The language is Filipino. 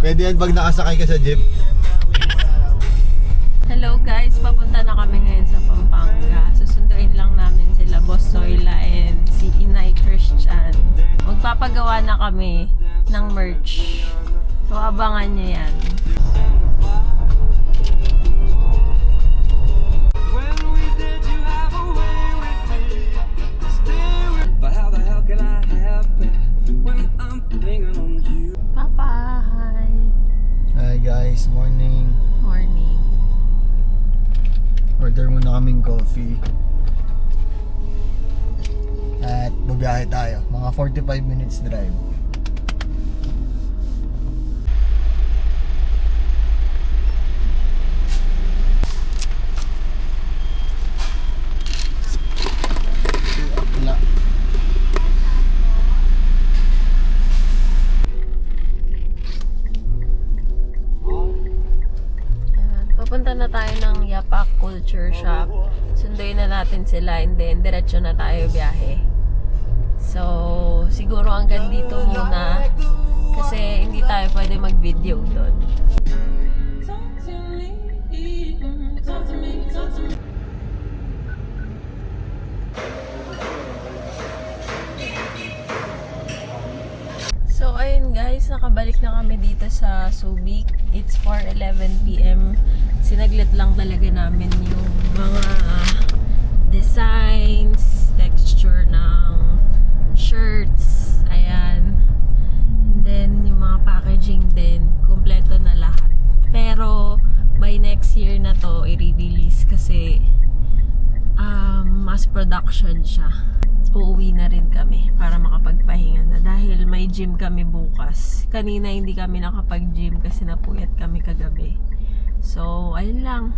Pwede yan pag nakasakay ka sa jeep. Hello guys, papunta na kami ngayon sa Pampanga. Susunduin lang namin sila Boss Zoila and si Inay Christian. Magpapagawa na kami ng merch. So abangan nyo yan. Papa, hi! Hi guys, morning. Morning. Order muna kaming coffee. At babiyahe tayo. Mga 45 minutes drive. Wala. Ayan, papunta na tayo ng Yapak Culture Shop. Sunduin na natin sila and then diretso na tayo biyahe. So, siguro hanggang dito muna kasi hindi tayo pwede mag-video doon. So, ayun guys, nakabalik na kami dito sa Subic. It's 4:11 PM. Sinaglit lang talaga namin yung mga designs, texture ng shirts. Ayan. And then, yung mga packaging din, kumpleto na lahat. Pero, by next year na to, i-release kasi mass production siya. Uuwi na rin kami para makapagpahinga na dahil may gym kami bukas. Kanina hindi kami nakapag-gym kasi napuyat kami kagabi. So, ayun lang.